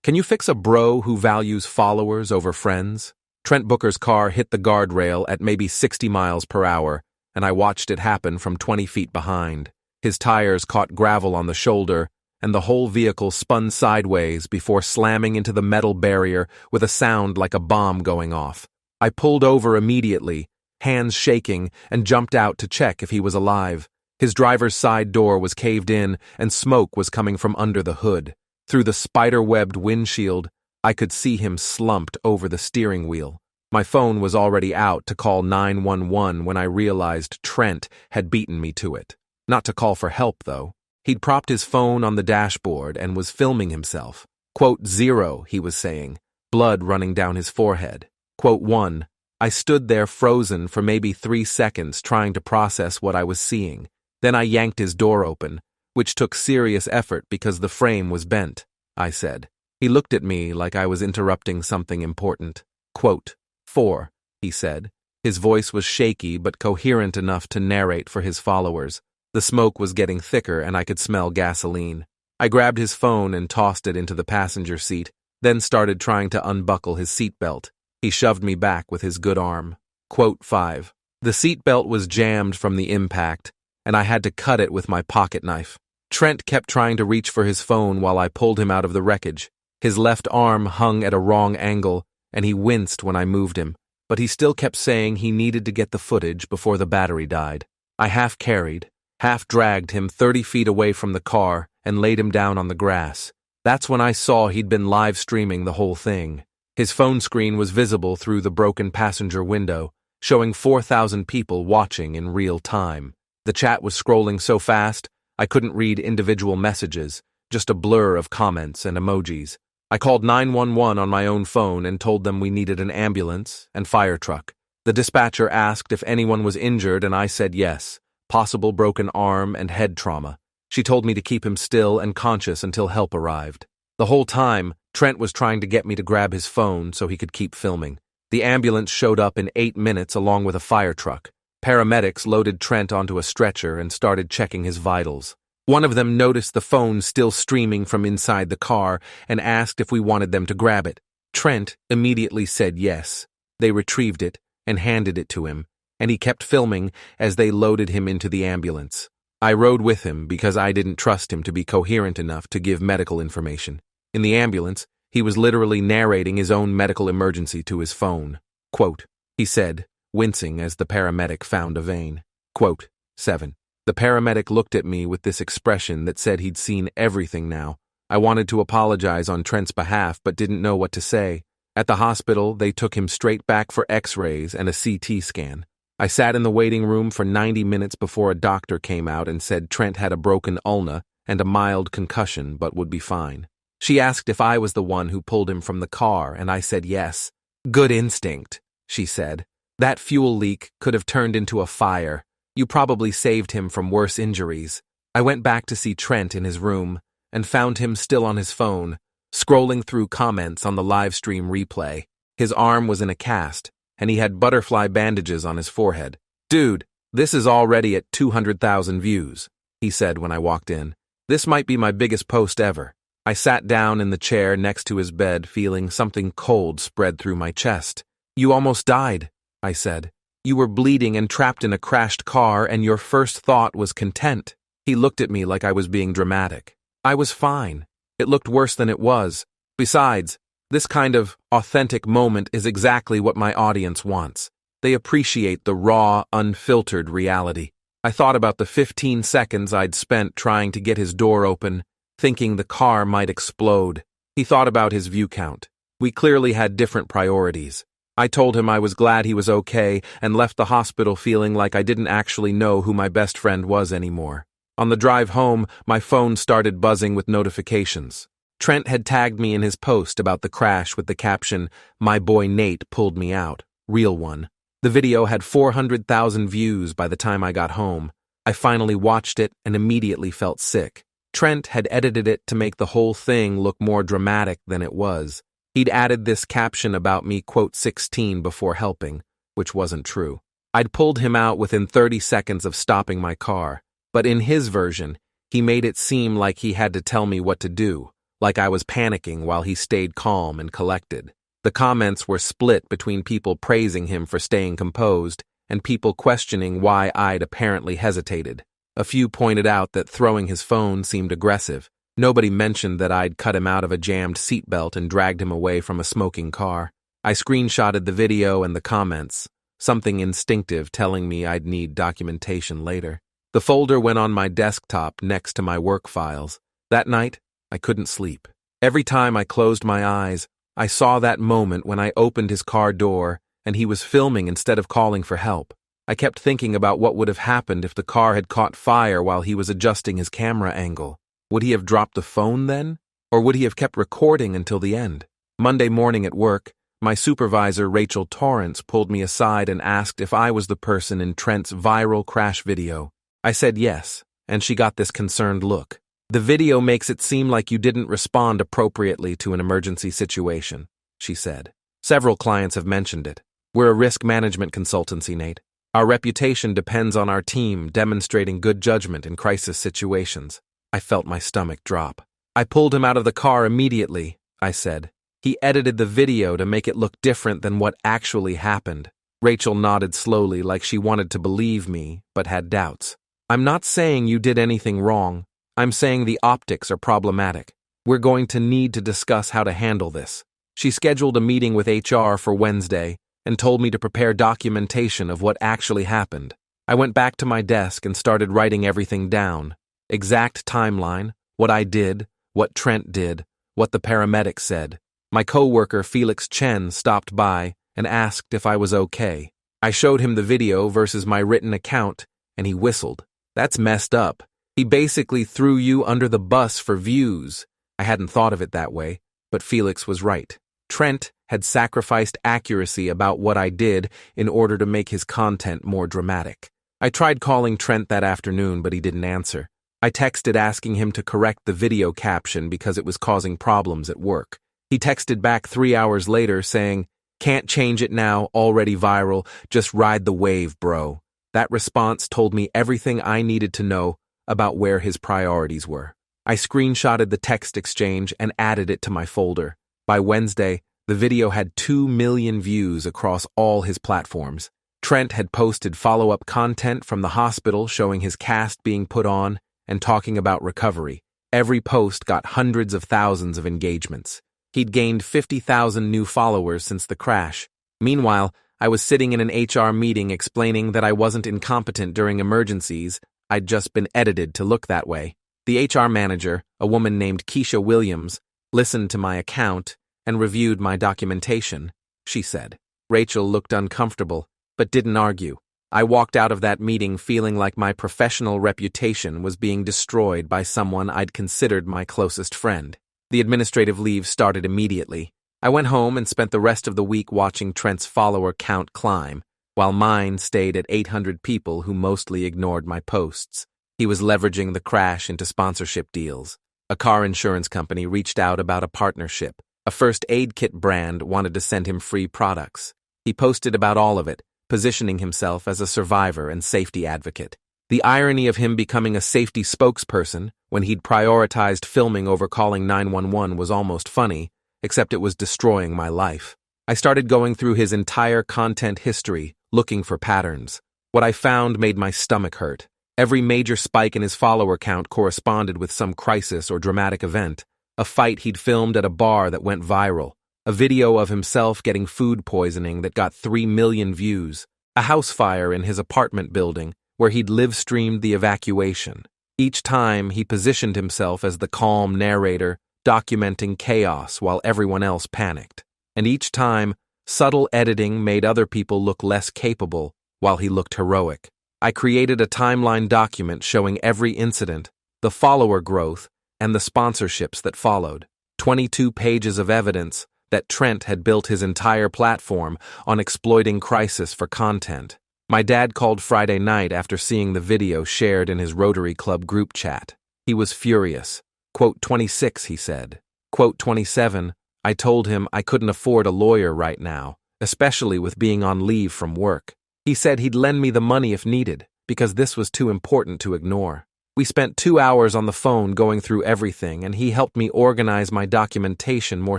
Can you fix a bro who values followers over friends? Trent Booker's car hit the guardrail at maybe 60 miles per hour, and I watched it happen from 20 feet behind. His tires caught gravel on the shoulder, and the whole vehicle spun sideways before slamming into the metal barrier with a sound like a bomb going off. I pulled over immediately, hands shaking, and jumped out to check if he was alive. His driver's side door was caved in, and smoke was coming from under the hood. Through the spider-webbed windshield, I could see him slumped over the steering wheel. My phone was already out to call 911 when I realized Trent had beaten me to it. Not to call for help, though. He'd propped his phone on the dashboard and was filming himself. Quote 0, he was saying, blood running down his forehead. Quote 1, I stood there frozen for maybe 3 seconds trying to process what I was seeing. Then I yanked his door open, which took serious effort because the frame was bent, I said. He looked at me like I was interrupting something important. Quote 4, he said. His voice was shaky but coherent enough to narrate for his followers. The smoke was getting thicker and I could smell gasoline. I grabbed his phone and tossed it into the passenger seat, then started trying to unbuckle his seatbelt. He shoved me back with his good arm. Quote 5, the seatbelt was jammed from the impact, and I had to cut it with my pocket knife. Trent kept trying to reach for his phone while I pulled him out of the wreckage. His left arm hung at a wrong angle, and he winced when I moved him, but he still kept saying he needed to get the footage before the battery died. I half-carried, half-dragged him 30 feet away from the car and laid him down on the grass. That's when I saw he'd been live-streaming the whole thing. His phone screen was visible through the broken passenger window, showing 4,000 people watching in real time. The chat was scrolling so fast, I couldn't read individual messages, just a blur of comments and emojis. I called 911 on my own phone and told them we needed an ambulance and fire truck. The dispatcher asked if anyone was injured and I said yes, possible broken arm and head trauma. She told me to keep him still and conscious until help arrived. The whole time, Trent was trying to get me to grab his phone so he could keep filming. The ambulance showed up in 8 minutes along with a fire truck. Paramedics loaded Trent onto a stretcher and started checking his vitals. One of them noticed the phone still streaming from inside the car and asked if we wanted them to grab it. Trent immediately said yes. They retrieved it and handed it to him, and he kept filming as they loaded him into the ambulance. I rode with him because I didn't trust him to be coherent enough to give medical information. In the ambulance, he was literally narrating his own medical emergency to his phone. Quote, he said, wincing as the paramedic found a vein. Quote 7. The paramedic looked at me with this expression that said he'd seen everything now. I wanted to apologize on Trent's behalf but didn't know what to say. At the hospital, they took him straight back for x-rays and a CT scan. I sat in the waiting room for 90 minutes before a doctor came out and said Trent had a broken ulna and a mild concussion but would be fine. She asked if I was the one who pulled him from the car, and I said yes. Good instinct, she said. That fuel leak could have turned into a fire. You probably saved him from worse injuries. I went back to see Trent in his room and found him still on his phone, scrolling through comments on the live stream replay. His arm was in a cast, and he had butterfly bandages on his forehead. Dude, this is already at 200,000 views, he said when I walked in. This might be my biggest post ever. I sat down in the chair next to his bed, feeling something cold spread through my chest. You almost died, I said. You were bleeding and trapped in a crashed car, and your first thought was content. He looked at me like I was being dramatic. I was fine. It looked worse than it was. Besides, this kind of authentic moment is exactly what my audience wants. They appreciate the raw, unfiltered reality. I thought about the 15 seconds I'd spent trying to get his door open, thinking the car might explode. He thought about his view count. We clearly had different priorities. I told him I was glad he was okay and left the hospital feeling like I didn't actually know who my best friend was anymore. On the drive home, my phone started buzzing with notifications. Trent had tagged me in his post about the crash with the caption, "My boy Nate pulled me out." Real one. The video had 400,000 views by the time I got home. I finally watched it and immediately felt sick. Trent had edited it to make the whole thing look more dramatic than it was. He'd added this caption about me, quote 16, before helping, which wasn't true. I'd pulled him out within 30 seconds of stopping my car, but in his version, he made it seem like he had to tell me what to do, like I was panicking while he stayed calm and collected. The comments were split between people praising him for staying composed and people questioning why I'd apparently hesitated. A few pointed out that throwing his phone seemed aggressive. Nobody mentioned that I'd cut him out of a jammed seatbelt and dragged him away from a smoking car. I screenshotted the video and the comments, something instinctive telling me I'd need documentation later. The folder went on my desktop next to my work files. That night, I couldn't sleep. Every time I closed my eyes, I saw that moment when I opened his car door and he was filming instead of calling for help. I kept thinking about what would have happened if the car had caught fire while he was adjusting his camera angle. Would he have dropped the phone then? Or would he have kept recording until the end? Monday morning at work, my supervisor, Rachel Torrance, pulled me aside and asked if I was the person in Trent's viral crash video. I said yes, and she got this concerned look. The video makes it seem like you didn't respond appropriately to an emergency situation, she said. Several clients have mentioned it. We're a risk management consultancy, Nate. Our reputation depends on our team demonstrating good judgment in crisis situations. I felt my stomach drop. I pulled him out of the car immediately, I said. He edited the video to make it look different than what actually happened. Rachel nodded slowly like she wanted to believe me, but had doubts. I'm not saying you did anything wrong. I'm saying the optics are problematic. We're going to need to discuss how to handle this. She scheduled a meeting with HR for Wednesday and told me to prepare documentation of what actually happened. I went back to my desk and started writing everything down. Exact timeline, what I did, what Trent did, what the paramedic said. My coworker Felix Chen stopped by and asked if I was okay. I showed him the video versus my written account, and he whistled. That's messed up. He basically threw you under the bus for views. I hadn't thought of it that way, but Felix was right. Trent had sacrificed accuracy about what I did in order to make his content more dramatic. I tried calling Trent that afternoon, but he didn't answer. I texted asking him to correct the video caption because it was causing problems at work. He texted back 3 hours later saying, "Can't change it now, already viral, just ride the wave, bro." That response told me everything I needed to know about where his priorities were. I screenshotted the text exchange and added it to my folder. By Wednesday, the video had 2 million views across all his platforms. Trent had posted follow-up content from the hospital showing his cast being put on and talking about recovery. Every post got hundreds of thousands of engagements. He'd gained 50,000 new followers since the crash. Meanwhile, I was sitting in an HR meeting explaining that I wasn't incompetent during emergencies. I'd just been edited to look that way. The HR manager, a woman named Keisha Williams, listened to my account and reviewed my documentation, she said. Rachel looked uncomfortable, but didn't argue. I walked out of that meeting feeling like my professional reputation was being destroyed by someone I'd considered my closest friend. The administrative leave started immediately. I went home and spent the rest of the week watching Trent's follower count climb, while mine stayed at 800 people who mostly ignored my posts. He was leveraging the crash into sponsorship deals. A car insurance company reached out about a partnership. A first aid kit brand wanted to send him free products. He posted about all of it, positioning himself as a survivor and safety advocate. The irony of him becoming a safety spokesperson when he'd prioritized filming over calling 911 was almost funny, except it was destroying my life. I started going through his entire content history, looking for patterns. What I found made my stomach hurt. Every major spike in his follower count corresponded with some crisis or dramatic event. A fight he'd filmed at a bar that went viral. A video of himself getting food poisoning that got 3 million views. A house fire in his apartment building where he'd live-streamed the evacuation. Each time, he positioned himself as the calm narrator, documenting chaos while everyone else panicked. And each time, subtle editing made other people look less capable while he looked heroic. I created a timeline document showing every incident, the follower growth, and the sponsorships that followed. 22 pages of evidence that Trent had built his entire platform on exploiting crisis for content. My dad called Friday night after seeing the video shared in his Rotary Club group chat. He was furious. Quote 26, he said. Quote 27, I told him I couldn't afford a lawyer right now, especially with being on leave from work. He said he'd lend me the money if needed, because this was too important to ignore. We spent 2 hours on the phone going through everything, and he helped me organize my documentation more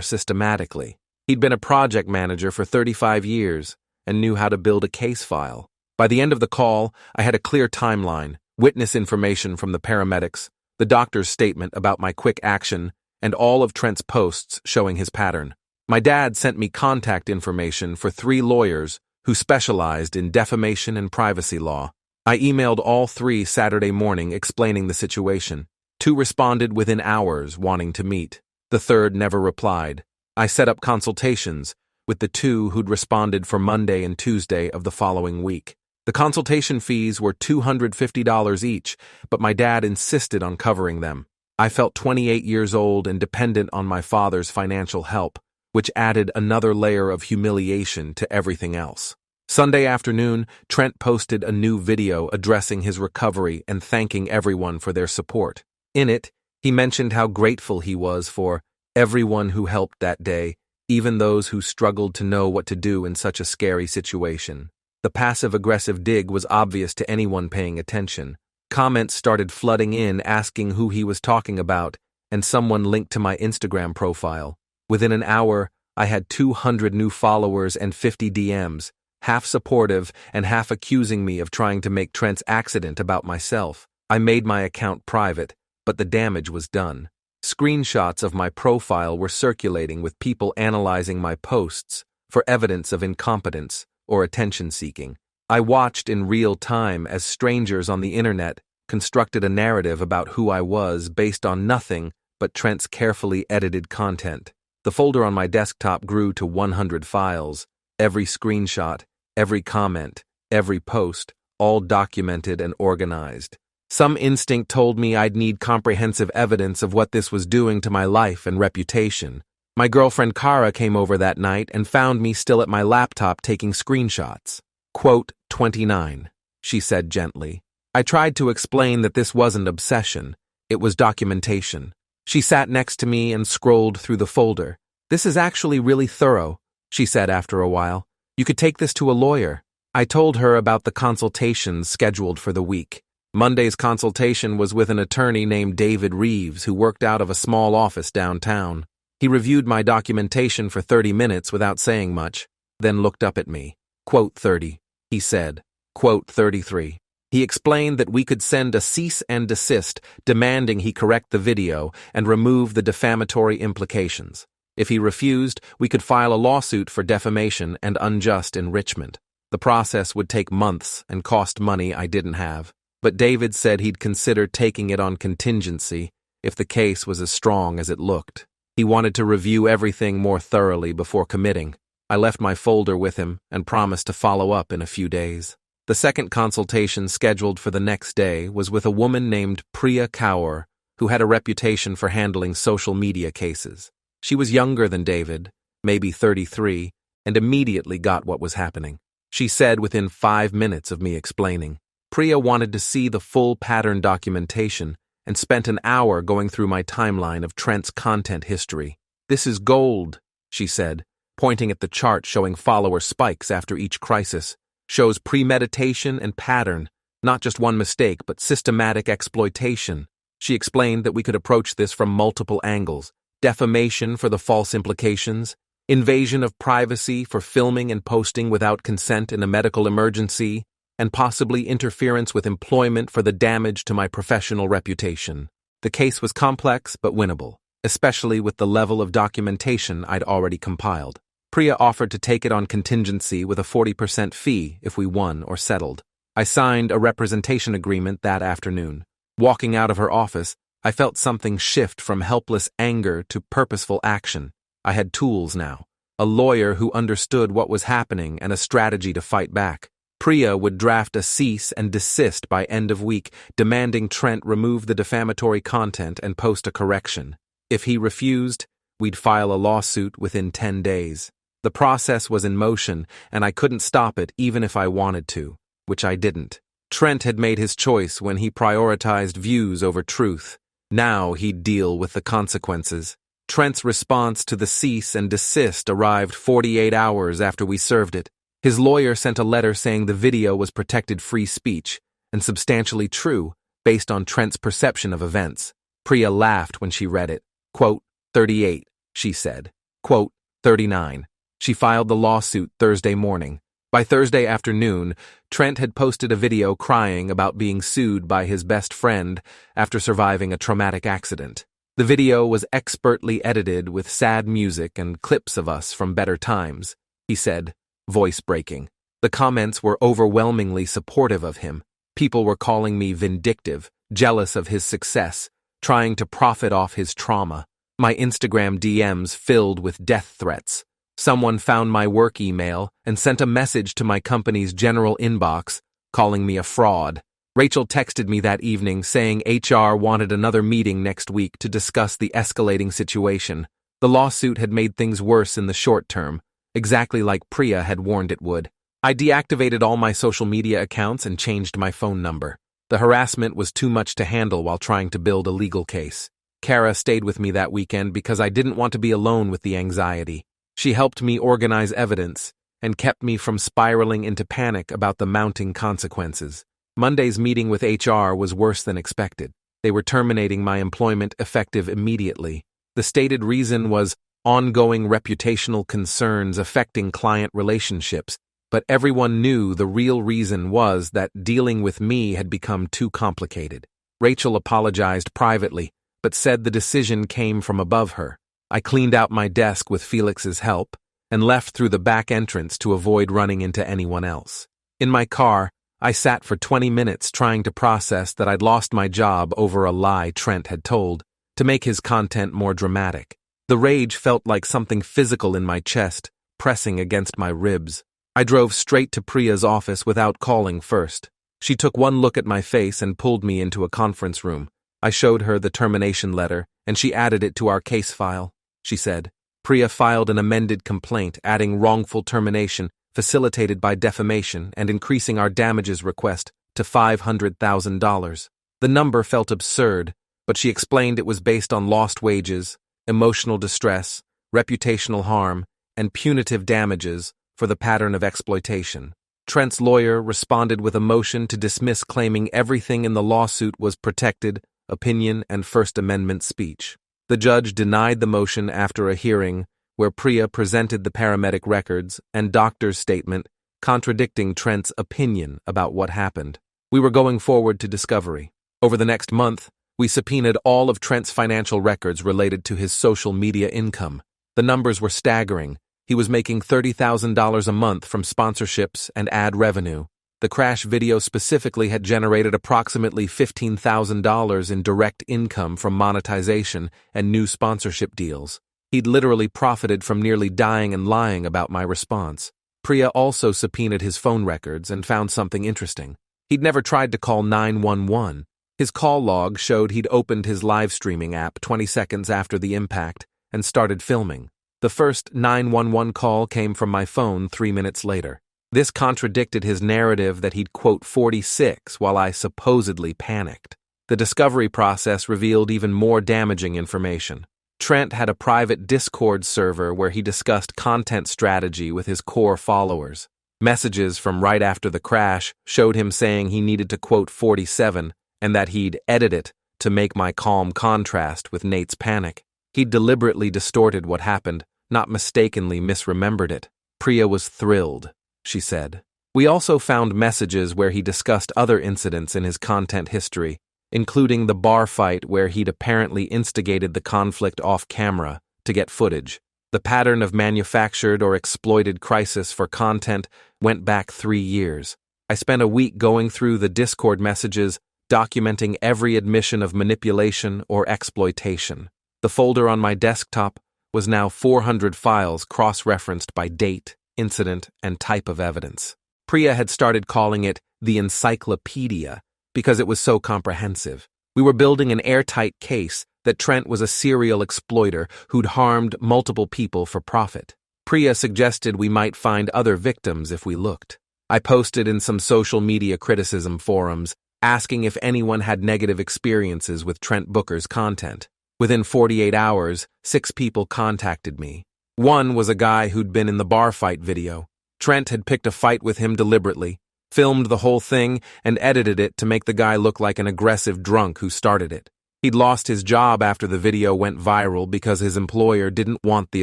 systematically. He'd been a project manager for 35 years and knew how to build a case file. By the end of the call, I had a clear timeline, witness information from the paramedics, the doctor's statement about my quick action, and all of Trent's posts showing his pattern. My dad sent me contact information for 3 lawyers who specialized in defamation and privacy law. I emailed all 3 Saturday morning explaining the situation. 2 responded within hours wanting to meet. The 3rd never replied. I set up consultations with the 2 who'd responded for Monday and Tuesday of the following week. The consultation fees were $250 each, but my dad insisted on covering them. I felt 28 years old and dependent on my father's financial help, which added another layer of humiliation to everything else. Sunday afternoon, Trent posted a new video addressing his recovery and thanking everyone for their support. In it, he mentioned how grateful he was for everyone who helped that day, even those who struggled to know what to do in such a scary situation. The passive-aggressive dig was obvious to anyone paying attention. Comments started flooding in asking who he was talking about, and someone linked to my Instagram profile. Within an hour, I had 200 new followers and 50 DMs, half supportive and half accusing me of trying to make Trent's accident about myself. I made my account private, but the damage was done. Screenshots of my profile were circulating with people analyzing my posts for evidence of incompetence or attention-seeking. I watched in real time as strangers on the internet constructed a narrative about who I was based on nothing but Trent's carefully edited content. The folder on my desktop grew to 100 files, every screenshot, every comment, every post, all documented and organized. Some instinct told me I'd need comprehensive evidence of what this was doing to my life and reputation. My girlfriend Kara came over that night and found me still at my laptop taking screenshots. Quote 29, she said gently. I tried to explain that this wasn't obsession, it was documentation. She sat next to me and scrolled through the folder. This is actually really thorough, she said after a while. You could take this to a lawyer. I told her about the consultations scheduled for the week. Monday's consultation was with an attorney named David Reeves who worked out of a small office downtown. He reviewed my documentation for 30 minutes without saying much, then looked up at me. Quote 30, he said. Quote 33. He explained that we could send a cease and desist demanding he correct the video and remove the defamatory implications. If he refused, we could file a lawsuit for defamation and unjust enrichment. The process would take months and cost money I didn't have, but David said he'd consider taking it on contingency if the case was as strong as it looked. He wanted to review everything more thoroughly before committing. I left my folder with him and promised to follow up in a few days. The second consultation scheduled for the next day was with a woman named Priya Kaur, who had a reputation for handling social media cases. She was younger than David, maybe 33, and immediately got what was happening. She said within 5 minutes of me explaining. Priya wanted to see the full pattern documentation and spent an hour going through my timeline of Trent's content history. This is gold, she said, pointing at the chart showing follower spikes after each crisis. Shows premeditation and pattern, not just one mistake, but systematic exploitation. She explained that we could approach this from multiple angles. Defamation for the false implications, invasion of privacy for filming and posting without consent in a medical emergency, and possibly interference with employment for the damage to my professional reputation. The case was complex but winnable, especially with the level of documentation I'd already compiled. Priya offered to take it on contingency with a 40% fee if we won or settled. I signed a representation agreement that afternoon. Walking out of her office, I felt something shift from helpless anger to purposeful action. I had tools now, a lawyer who understood what was happening and a strategy to fight back. Priya would draft a cease and desist by end of week, demanding Trent remove the defamatory content and post a correction. If he refused, we'd file a lawsuit within 10 days. The process was in motion, and I couldn't stop it even if I wanted to, which I didn't. Trent had made his choice when he prioritized views over truth. Now he'd deal with the consequences. Trent's response to the cease and desist arrived 48 hours after we served it. His lawyer sent a letter saying the video was protected free speech, and substantially true, based on Trent's perception of events. Priya laughed when she read it. Quote, 38, she said. Quote, 39. She filed the lawsuit Thursday morning. By Thursday afternoon, Trent had posted a video crying about being sued by his best friend after surviving a traumatic accident. The video was expertly edited with sad music and clips of us from better times, he said, voice breaking. The comments were overwhelmingly supportive of him. People were calling me vindictive, jealous of his success, trying to profit off his trauma. My Instagram DMs filled with death threats. Someone found my work email and sent a message to my company's general inbox, calling me a fraud. Rachel texted me that evening saying HR wanted another meeting next week to discuss the escalating situation. The lawsuit had made things worse in the short term, exactly like Priya had warned it would. I deactivated all my social media accounts and changed my phone number. The harassment was too much to handle while trying to build a legal case. Kara stayed with me that weekend because I didn't want to be alone with the anxiety. She helped me organize evidence and kept me from spiraling into panic about the mounting consequences. Monday's meeting with HR was worse than expected. They were terminating my employment effective immediately. The stated reason was ongoing reputational concerns affecting client relationships, but everyone knew the real reason was that dealing with me had become too complicated. Rachel apologized privately, but said the decision came from above her. I cleaned out my desk with Felix's help and left through the back entrance to avoid running into anyone else. In my car, I sat for 20 minutes trying to process that I'd lost my job over a lie Trent had told, to make his content more dramatic. The rage felt like something physical in my chest, pressing against my ribs. I drove straight to Priya's office without calling first. She took one look at my face and pulled me into a conference room. I showed her the termination letter, and she added it to our case file, she said. Priya filed an amended complaint adding wrongful termination, facilitated by defamation, and increasing our damages request to $500,000. The number felt absurd, but she explained it was based on lost wages, emotional distress, reputational harm, and punitive damages for the pattern of exploitation. Trent's lawyer responded with a motion to dismiss, claiming everything in the lawsuit was protected opinion and First Amendment speech. The judge denied the motion after a hearing where Priya presented the paramedic records and doctor's statement contradicting Trent's opinion about what happened. We were going forward to discovery. Over the next month, we subpoenaed all of Trent's financial records related to his social media income. The numbers were staggering. He was making $30,000 a month from sponsorships and ad revenue. The crash video specifically had generated approximately $15,000 in direct income from monetization and new sponsorship deals. He'd literally profited from nearly dying and lying about my response. Priya also subpoenaed his phone records and found something interesting. He'd never tried to call 911. His call log showed he'd opened his live streaming app 20 seconds after the impact and started filming. The first 911 call came from my phone 3 minutes later. This contradicted his narrative that he'd quote 46 while I supposedly panicked. The discovery process revealed even more damaging information. Trent had a private Discord server where he discussed content strategy with his core followers. Messages from right after the crash showed him saying he needed to quote 47 and that he'd edit it to make my calm contrast with Nate's panic. He'd deliberately distorted what happened, not mistakenly misremembered it. Priya was thrilled, she said. We also found messages where he discussed other incidents in his content history, including the bar fight where he'd apparently instigated the conflict off camera to get footage. The pattern of manufactured or exploited crisis for content went back 3 years. I spent a week going through the Discord messages, documenting every admission of manipulation or exploitation. The folder on my desktop was now 400 files cross-referenced by date, incident, and type of evidence. Priya had started calling it the encyclopedia because it was so comprehensive. We were building an airtight case that Trent was a serial exploiter who'd harmed multiple people for profit. Priya suggested we might find other victims if we looked. I posted in some social media criticism forums, asking if anyone had negative experiences with Trent Booker's content. Within 48 hours, 6 people contacted me. One was a guy who'd been in the bar fight video. Trent had picked a fight with him deliberately, filmed the whole thing, and edited it to make the guy look like an aggressive drunk who started it. He'd lost his job after the video went viral because his employer didn't want the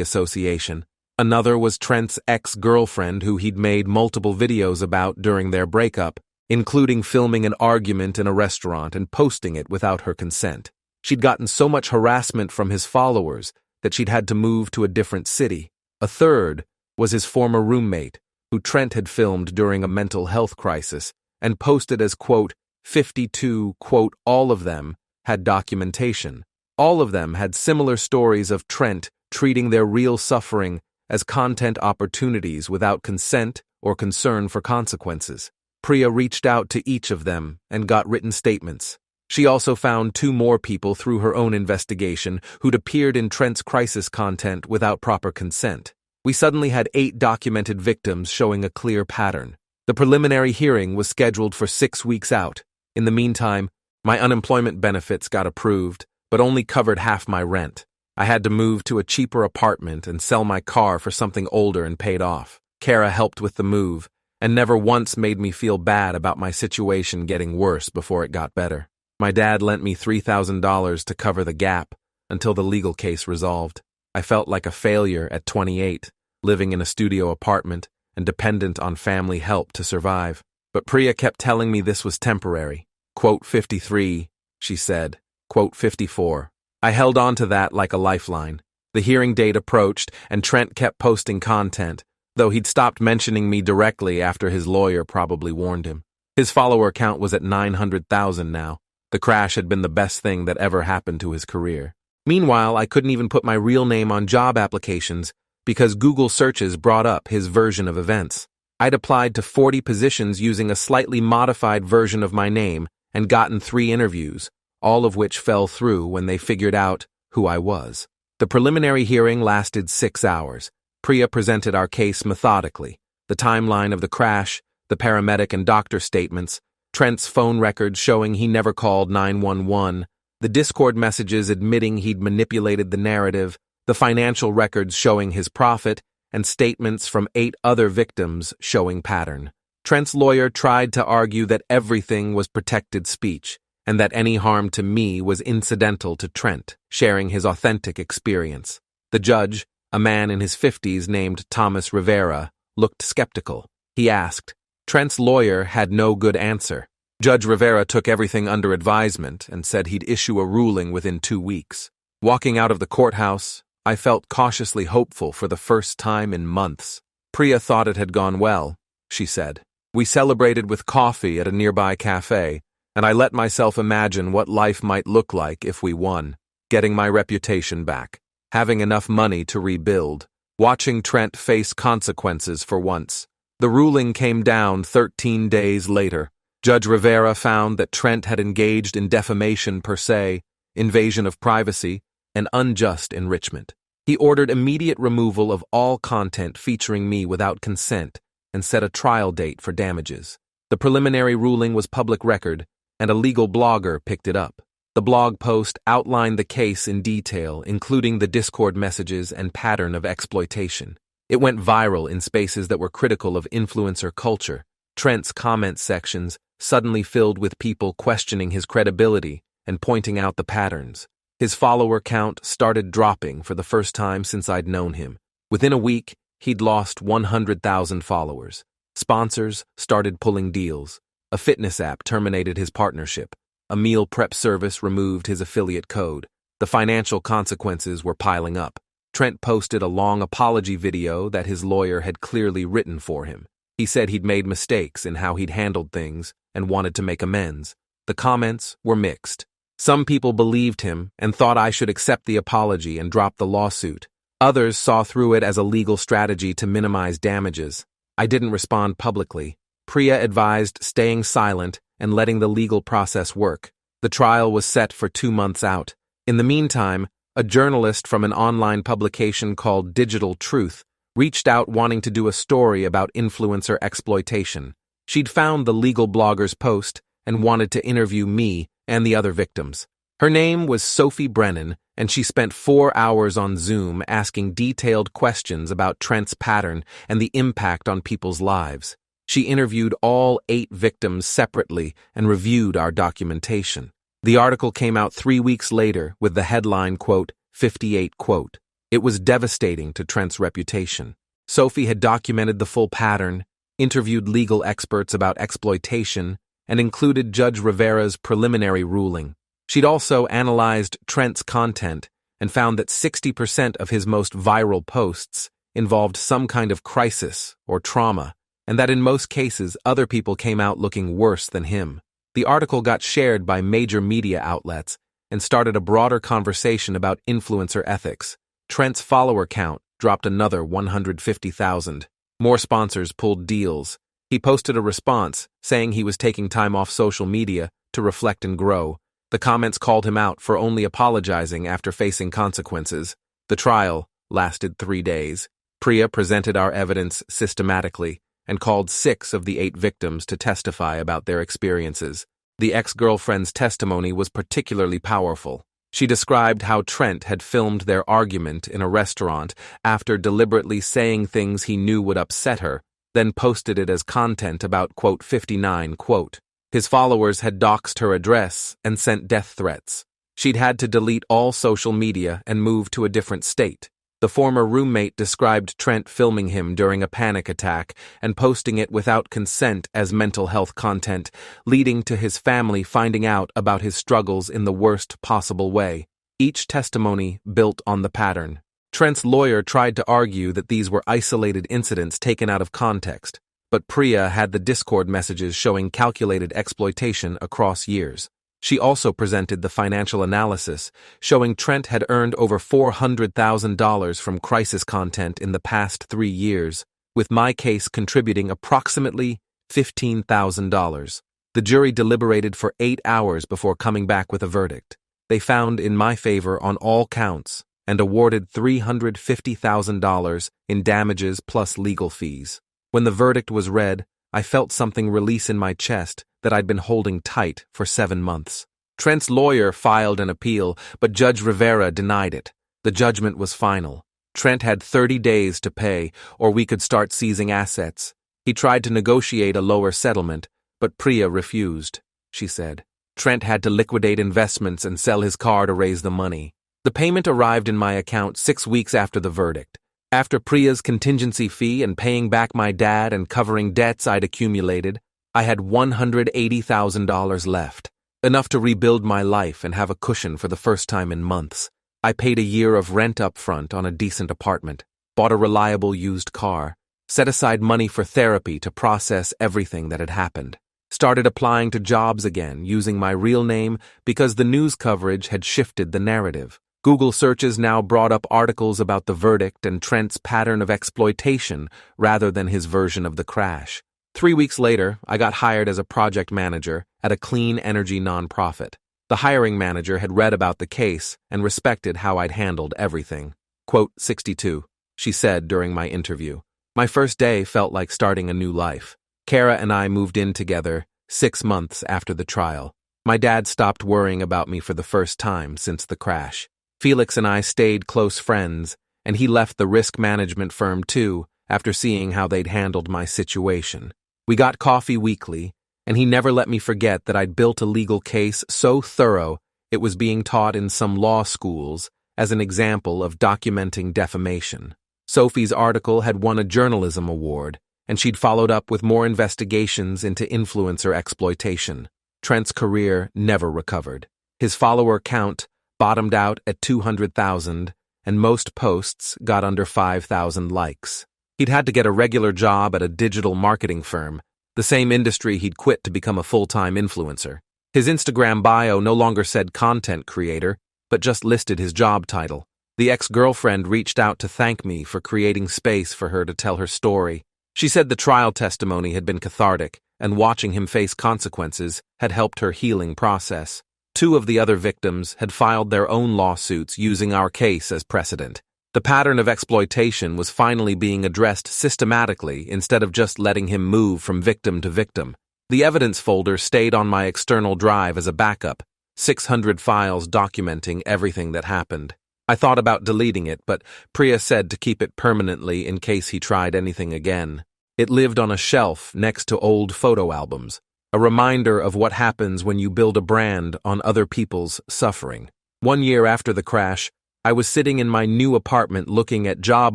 association. Another was Trent's ex-girlfriend who he'd made multiple videos about during their breakup, including filming an argument in a restaurant and posting it without her consent. She'd gotten so much harassment from his followers that she'd had to move to a different city. A third was his former roommate, who Trent had filmed during a mental health crisis and posted as, quote, 52, quote, all of them had documentation. All of them had similar stories of Trent treating their real suffering as content opportunities without consent or concern for consequences. Priya reached out to each of them and got written statements. She also found 2 more people through her own investigation who'd appeared in Trent's crisis content without proper consent. We suddenly had 8 documented victims showing a clear pattern. The preliminary hearing was scheduled for 6 weeks out. In the meantime, my unemployment benefits got approved, but only covered half my rent. I had to move to a cheaper apartment and sell my car for something older and paid off. Kara helped with the move, and never once made me feel bad about my situation getting worse before it got better. My dad lent me $3,000 to cover the gap until the legal case resolved. I felt like a failure at 28, living in a studio apartment and dependent on family help to survive. But Priya kept telling me this was temporary. Quote 53, she said. Quote 54. I held on to that like a lifeline. The hearing date approached, and Trent kept posting content, though he'd stopped mentioning me directly after his lawyer probably warned him. His follower count was at 900,000 now. The crash had been the best thing that ever happened to his career. Meanwhile, I couldn't even put my real name on job applications because Google searches brought up his version of events. I'd applied to 40 positions using a slightly modified version of my name and gotten 3 interviews, all of which fell through when they figured out who I was. The preliminary hearing lasted 6 hours. Priya presented our case methodically: the timeline of the crash, the paramedic and doctor statements, Trent's phone records showing he never called 911, the Discord messages admitting he'd manipulated the narrative, the financial records showing his profit, and statements from 8 other victims showing pattern. Trent's lawyer tried to argue that everything was protected speech, and that any harm to me was incidental to Trent, sharing his authentic experience. The judge, a man in his 50s named Thomas Rivera, looked skeptical. He asked. Trent's lawyer had no good answer. Judge Rivera took everything under advisement and said he'd issue a ruling within 2 weeks. Walking out of the courthouse, I felt cautiously hopeful for the first time in months. Priya thought it had gone well, she said. We celebrated with coffee at a nearby cafe, and I let myself imagine what life might look like if we won. Getting my reputation back, having enough money to rebuild, watching Trent face consequences for once. The ruling came down 13 days later. Judge Rivera found that Trent had engaged in defamation per se, invasion of privacy, and unjust enrichment. He ordered immediate removal of all content featuring me without consent and set a trial date for damages. The preliminary ruling was public record, and a legal blogger picked it up. The blog post outlined the case in detail, including the Discord messages and pattern of exploitation. It went viral in spaces that were critical of influencer culture. Trent's comment sections suddenly filled with people questioning his credibility and pointing out the patterns. His follower count started dropping for the first time since I'd known him. Within a week, he'd lost 100,000 followers. Sponsors started pulling deals. A fitness app terminated his partnership. A meal prep service removed his affiliate code. The financial consequences were piling up. Trent posted a long apology video that his lawyer had clearly written for him. He said he'd made mistakes in how he'd handled things and wanted to make amends. The comments were mixed. Some people believed him and thought I should accept the apology and drop the lawsuit. Others saw through it as a legal strategy to minimize damages. I didn't respond publicly. Priya advised staying silent and letting the legal process work. The trial was set for 2 months out. In the meantime, a journalist from an online publication called Digital Truth reached out wanting to do a story about influencer exploitation. She'd found the legal blogger's post and wanted to interview me and the other victims. Her name was Sophie Brennan, and she spent 4 hours on Zoom asking detailed questions about Trent's pattern and the impact on people's lives. She interviewed all 8 victims separately and reviewed our documentation. The article came out 3 weeks later with the headline, quote, 58, quote. It was devastating to Trent's reputation. Sophie had documented the full pattern, interviewed legal experts about exploitation, and included Judge Rivera's preliminary ruling. She'd also analyzed Trent's content and found that 60% of his most viral posts involved some kind of crisis or trauma, and that in most cases other people came out looking worse than him. The article got shared by major media outlets and started a broader conversation about influencer ethics. Trent's follower count dropped another 150,000. More sponsors pulled deals. He posted a response saying he was taking time off social media to reflect and grow. The comments called him out for only apologizing after facing consequences. The trial lasted 3 days. Priya presented our evidence systematically and called 6 of the 8 victims to testify about their experiences. The ex-girlfriend's testimony was particularly powerful. She described how Trent had filmed their argument in a restaurant after deliberately saying things he knew would upset her, then posted it as content about, quote, 59, quote. His followers had doxed her address and sent death threats. She'd had to delete all social media and move to a different state. The former roommate described Trent filming him during a panic attack and posting it without consent as mental health content, leading to his family finding out about his struggles in the worst possible way. Each testimony built on the pattern. Trent's lawyer tried to argue that these were isolated incidents taken out of context, but Priya had the Discord messages showing calculated exploitation across years. She also presented the financial analysis, showing Trent had earned over $400,000 from crisis content in the past 3 years, with my case contributing approximately $15,000. The jury deliberated for 8 hours before coming back with a verdict. They found in my favor on all counts and awarded $350,000 in damages plus legal fees. When the verdict was read, I felt something release in my chest that I'd been holding tight for 7 months. Trent's lawyer filed an appeal, but Judge Rivera denied it. The judgment was final. Trent had 30 days to pay, or we could start seizing assets. He tried to negotiate a lower settlement, but Priya refused, she said. Trent had to liquidate investments and sell his car to raise the money. The payment arrived in my account 6 weeks after the verdict. After Priya's contingency fee and paying back my dad and covering debts I'd accumulated, I had $180,000 left, enough to rebuild my life and have a cushion for the first time in months. I paid a year of rent up front on a decent apartment, bought a reliable used car, set aside money for therapy to process everything that had happened, started applying to jobs again using my real name because the news coverage had shifted the narrative. Google searches now brought up articles about the verdict and Trent's pattern of exploitation rather than his version of the crash. 3 weeks later, I got hired as a project manager at a clean energy nonprofit. The hiring manager had read about the case and respected how I'd handled everything. Quote 62, she said during my interview. My first day felt like starting a new life. Kara and I moved in together 6 months after the trial. My dad stopped worrying about me for the first time since the crash. Felix and I stayed close friends, and he left the risk management firm too after seeing how they'd handled my situation. We got coffee weekly, and he never let me forget that I'd built a legal case so thorough it was being taught in some law schools as an example of documenting defamation. Sophie's article had won a journalism award, and she'd followed up with more investigations into influencer exploitation. Trent's career never recovered. His follower count bottomed out at 200,000, and most posts got under 5,000 likes. He'd had to get a regular job at a digital marketing firm, the same industry he'd quit to become a full-time influencer. His Instagram bio no longer said content creator, but just listed his job title. The ex-girlfriend reached out to thank me for creating space for her to tell her story. She said the trial testimony had been cathartic, and watching him face consequences had helped her healing process. 2 of the other victims had filed their own lawsuits using our case as precedent. The pattern of exploitation was finally being addressed systematically instead of just letting him move from victim to victim. The evidence folder stayed on my external drive as a backup, 600 files documenting everything that happened. I thought about deleting it, but Priya said to keep it permanently in case he tried anything again. It lived on a shelf next to old photo albums, a reminder of what happens when you build a brand on other people's suffering. 1 year after the crash, I was sitting in my new apartment looking at job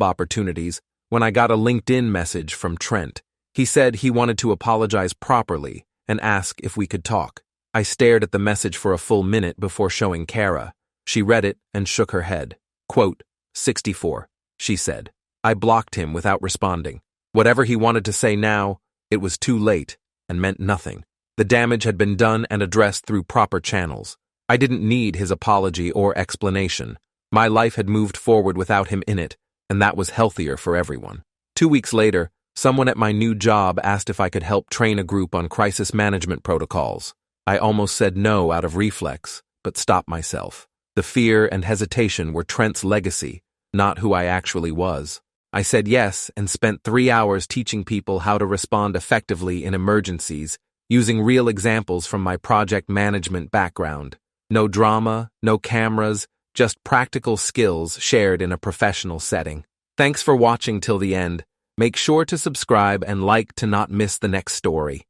opportunities when I got a LinkedIn message from Trent. He said he wanted to apologize properly and ask if we could talk. I stared at the message for a full minute before showing Kara. She read it and shook her head. Quote, 64, she said. I blocked him without responding. Whatever he wanted to say now, it was too late and meant nothing. The damage had been done and addressed through proper channels. I didn't need his apology or explanation. My life had moved forward without him in it, and that was healthier for everyone. 2 weeks later, someone at my new job asked if I could help train a group on crisis management protocols. I almost said no out of reflex, but stopped myself. The fear and hesitation were Trent's legacy, not who I actually was. I said yes and spent 3 hours teaching people how to respond effectively in emergencies, using real examples from my project management background. No drama, no cameras, just practical skills shared in a professional setting. Thanks for watching till the end. Make sure to subscribe and like to not miss the next story.